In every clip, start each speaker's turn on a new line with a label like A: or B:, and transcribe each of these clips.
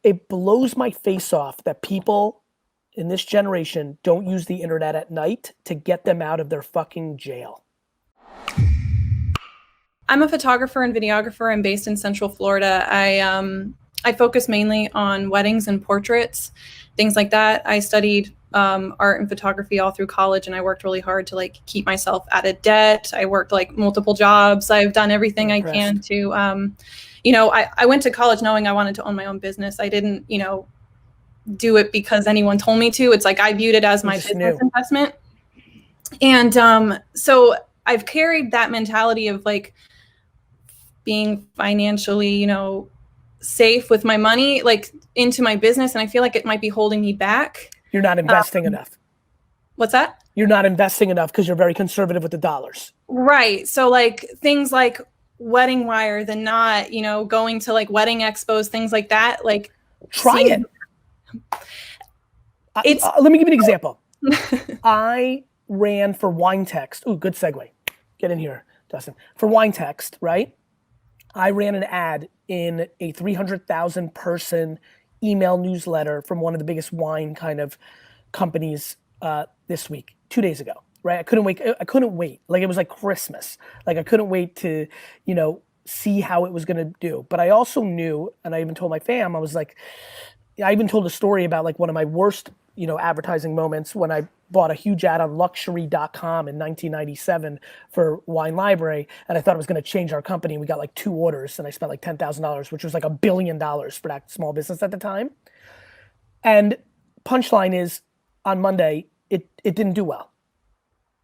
A: It blows my face off that people in this generation don't use the internet at night to get them out of their fucking jail.
B: I'm a photographer and videographer. I'm based in Central Florida. I focus mainly on weddings and portraits, things like that. I studied art and photography all through college, and I worked really hard to like keep myself out of debt. I worked like multiple jobs. I've done everything I can to, I went to college knowing I wanted to own my own business. I didn't, do it because anyone told me to. It's like I viewed it as my business investment. And so I've carried that mentality of like being financially, safe with my money, like into my business. And I feel like it might be holding me back.
A: You're not investing enough.
B: What's that?
A: You're not investing enough because you're very conservative with the dollars.
B: Right. So like things like Wedding Wire, the Knot, going to like wedding expos, things like that. Like
A: try it. Let me give you an example. I ran for Wine Text. Ooh, good segue. Get in here, Dustin. For Wine Text, right? I ran an ad in a 300,000 person email newsletter from one of the biggest wine kind of companies this week, 2 days ago, right? I couldn't wait. Like it was like Christmas. Like I couldn't wait to, see how it was gonna do. But I also knew, and I even told my fam, I even told a story about like one of my worst, advertising moments when I bought a huge ad on luxury.com in 1997 for Wine Library. And I thought it was going to change our company. We got like 2 orders and I spent like $10,000, which was like $1 billion for that small business at the time. And punchline is on Monday, it didn't do well.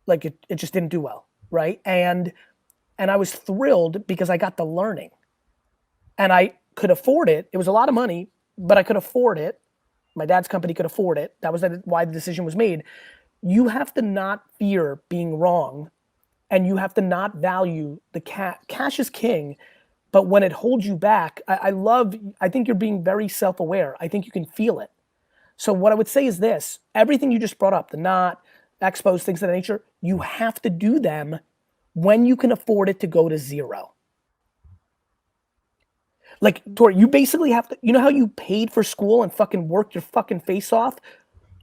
A: Like it just didn't do well. Right. And I was thrilled because I got the learning and I could afford it. It was a lot of money, but I could afford it. My dad's company could afford it. That was why the decision was made. You have to not fear being wrong, and you have to not value the cash. Cash is king, but when it holds you back, I think you're being very self-aware. I think you can feel it. So what I would say is this, everything you just brought up, the Knot, expos, things of that nature, you have to do them when you can afford it to go to zero. Like, Tori, you basically have to, how you paid for school and fucking worked your fucking face off?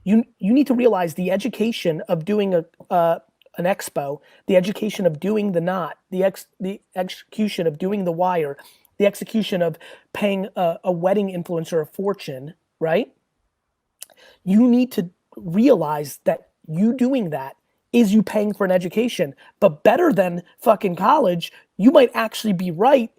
A: You need to realize the education of doing an expo, the education of doing the Knot, the execution of doing the Wire, the execution of paying a wedding influencer a fortune, right? You need to realize that you doing that is you paying for an education, but better than fucking college, you might actually be right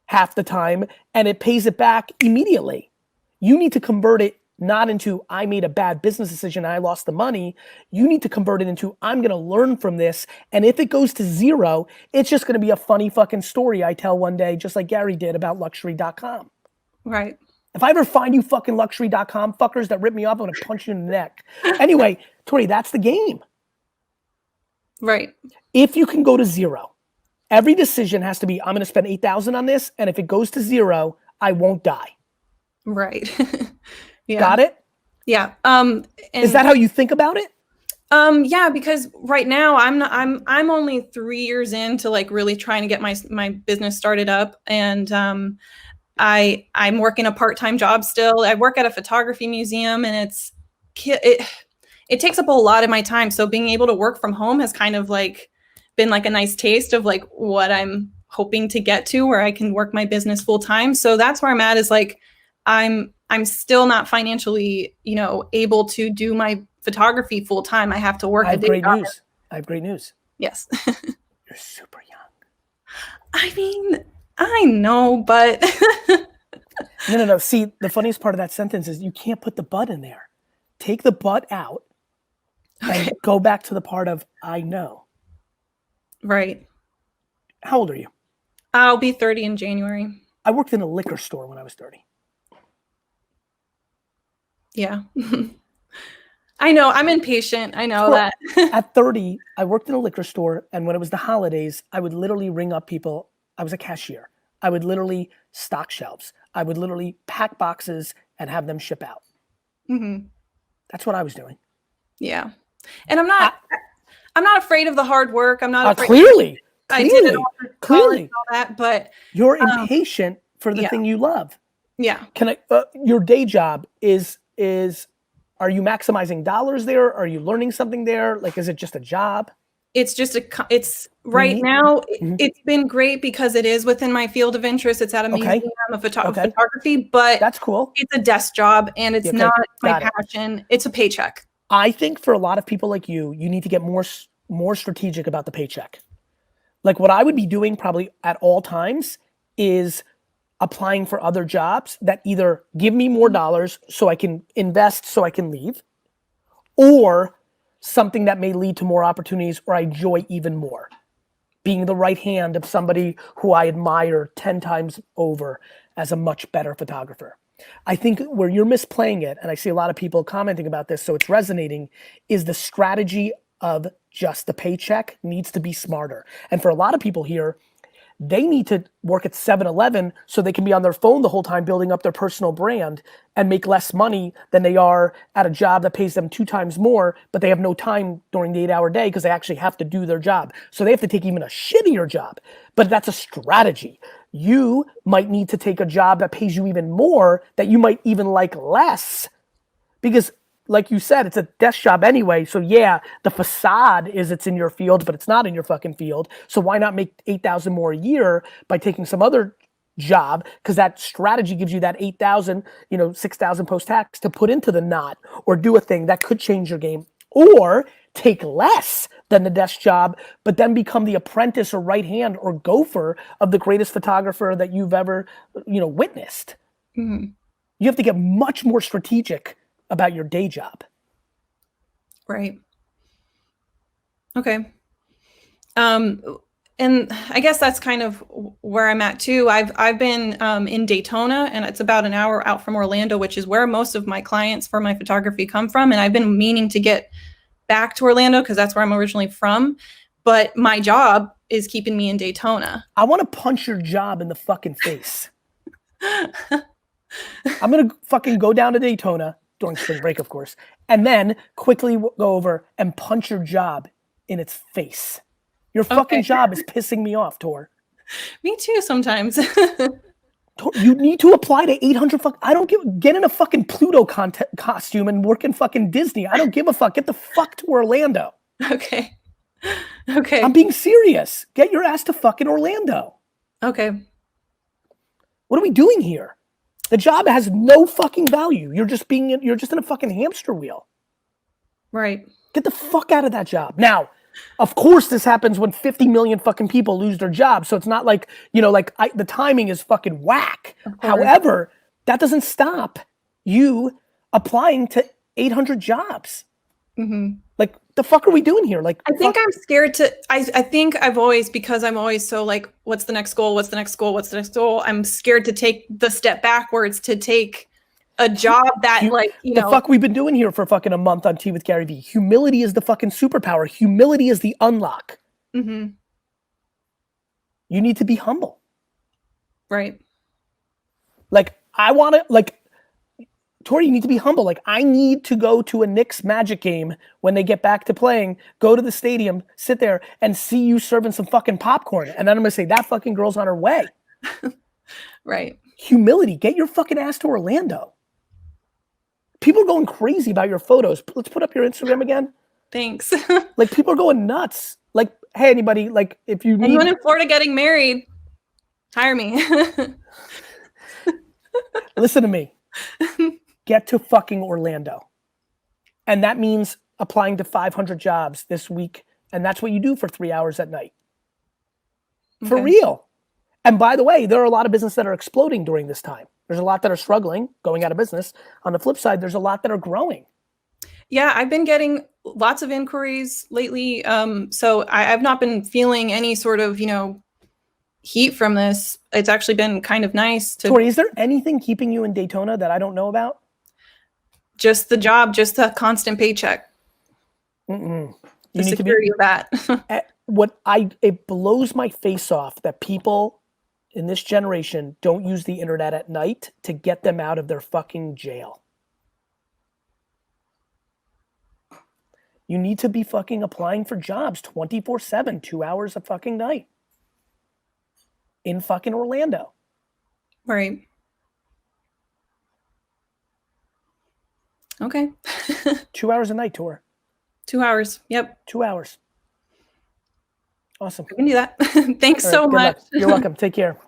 A: half the time and it pays it back immediately. You need to convert it not into I made a bad business decision, I lost the money. You need to convert it into I'm gonna learn from this, and if it goes to zero, it's just gonna be a funny fucking story I tell one day, just like Gary did about luxury.com.
B: Right.
A: If I ever find you fucking luxury.com fuckers that rip me off, I'm gonna punch you in the neck. Anyway, Tori, that's the game.
B: Right.
A: If you can go to zero, every decision has to be, I'm gonna spend 8,000 on this, and if it goes to zero, I won't die.
B: Right. Yeah.
A: Got it?
B: Yeah.
A: Is that how you think about it?
B: Yeah, because right now I'm only 3 years into like really trying to get my business started up, and I'm working a part-time job still. I work at a photography museum, and it takes up a lot of my time. So being able to work from home has kind of like been like a nice taste of like what I'm hoping to get to, where I can work my business full time. So that's where I'm at, is like I'm still not financially, able to do my photography full time. I have to work.
A: I have great news.
B: Yes.
A: You're super young.
B: I mean, I know, but
A: No. See, the funniest part of that sentence is you can't put the but in there. Take the but out and go back to the part of I know.
B: Right.
A: How old are you?
B: I'll be 30 in January.
A: I worked in a liquor store when I was 30.
B: Yeah. I know, I'm impatient. I know that.
A: At 30, I worked in a liquor store, and when it was the holidays, I would literally ring up people. I was a cashier. I would literally stock shelves. I would literally pack boxes and have them ship out.
B: Mm-hmm.
A: That's what I was doing.
B: Yeah. And I'm not afraid of the hard work. I'm not afraid.
A: Clearly.
B: I did it all for college and all that, but
A: you're impatient for the thing you love.
B: Yeah.
A: Can I, your day job is, are you maximizing dollars there? Are you learning something there? Like, is it just a job?
B: It's just it's right now, it's been great because it is within my field of interest. It's at a museum of photography, but
A: that's cool.
B: It's a desk job and it's not my passion. It's a paycheck.
A: I think for a lot of people like you need to get more strategic about the paycheck. Like what I would be doing probably at all times is applying for other jobs that either give me more dollars so I can invest so I can leave, or something that may lead to more opportunities or I enjoy even more. Being the right hand of somebody who I admire 10 times over as a much better photographer. I think where you're misplaying it, and I see a lot of people commenting about this, so it's resonating, is the strategy of just the paycheck needs to be smarter. And for a lot of people here, they need to work at 7-Eleven so they can be on their phone the whole time building up their personal brand and make less money than they are at a job that pays them 2 times more, but they have no time during the 8-hour day because they actually have to do their job. So they have to take even a shittier job, but that's a strategy. You might need to take a job that pays you even more, that you might even like less, because like you said, it's a desk job anyway. So yeah, the facade is it's in your field, but it's not in your fucking field. So why not make 8,000 more a year by taking some other job? Because that strategy gives you that 8,000, 6,000 post-tax to put into the knot or do a thing that could change your game, or take less than the desk job, but then become the apprentice or right hand or gopher of the greatest photographer that you've ever, witnessed. You have to get much more strategic about your day job.
B: Right. Okay. And I guess that's kind of where I'm at too. I've been in Daytona, and it's about an hour out from Orlando, which is where most of my clients for my photography come from. And I've been meaning to get back to Orlando because that's where I'm originally from. But my job is keeping me in Daytona.
A: I want to punch your job in the fucking face. I'm going to fucking go down to Daytona during spring break, of course, and then quickly go over and punch your job in its face. Your fucking job is pissing me off, Tor.
B: Me too sometimes.
A: You need to apply to 800 I don't get in a fucking Pluto costume and work in fucking Disney. I don't give a fuck. Get the fuck to Orlando.
B: Okay.
A: I'm being serious. Get your ass to fucking Orlando.
B: Okay.
A: What are we doing here? The job has no fucking value. You're just in a fucking hamster wheel.
B: Right.
A: Get the fuck out of that job. Now, of course this happens when 50 million fucking people lose their jobs. So it's not like, the timing is fucking whack. However, that doesn't stop you applying to 800 jobs. Like, the fuck are we doing here? Like,
B: I think I'm scared to, I think because I'm always so like, what's the next goal? What's the next goal? What's the next goal? I'm scared to take the step backwards to take a job that
A: the fuck we've been doing here for fucking a month on Tea with Gary Vee. Humility is the fucking superpower. Humility is the unlock. You need to be humble.
B: Right.
A: Like, I want to, Tori, you need to be humble. Like, I need to go to a Knicks Magic game when they get back to playing, go to the stadium, sit there and see you serving some fucking popcorn. And then I'm going to say, that fucking girl's on her way.
B: Right.
A: Humility. Get your fucking ass to Orlando. People are going crazy about your photos. Let's put up your Instagram again.
B: Thanks.
A: Like, people are going nuts. Like, hey, anybody, like, if you need...
B: Anyone in Florida getting married, hire me.
A: Listen to me. Get to fucking Orlando. And that means applying to 500 jobs this week. And that's what you do for 3 hours at night. For real. And by the way, there are a lot of businesses that are exploding during this time. There's a lot that are struggling, going out of business. On the flip side, there's a lot that are growing.
B: Yeah, I've been getting lots of inquiries lately. So I've not been feeling any sort of, heat from this. It's actually been kind of nice to...
A: Tori, is there anything keeping you in Daytona that I don't know about?
B: Just the job, just a constant paycheck.
A: You
B: the
A: need
B: security
A: to be,
B: of that.
A: It blows my face off that people in this generation don't use the internet at night to get them out of their fucking jail. You need to be fucking applying for jobs 24/7, 2 hours a fucking night in fucking Orlando.
B: Right. Okay.
A: 2 hours a night tour.
B: 2 hours. Yep.
A: 2 hours. Awesome.
B: I can do that. Thanks
A: All right,
B: so
A: good
B: much.
A: luck. You're welcome. Take care.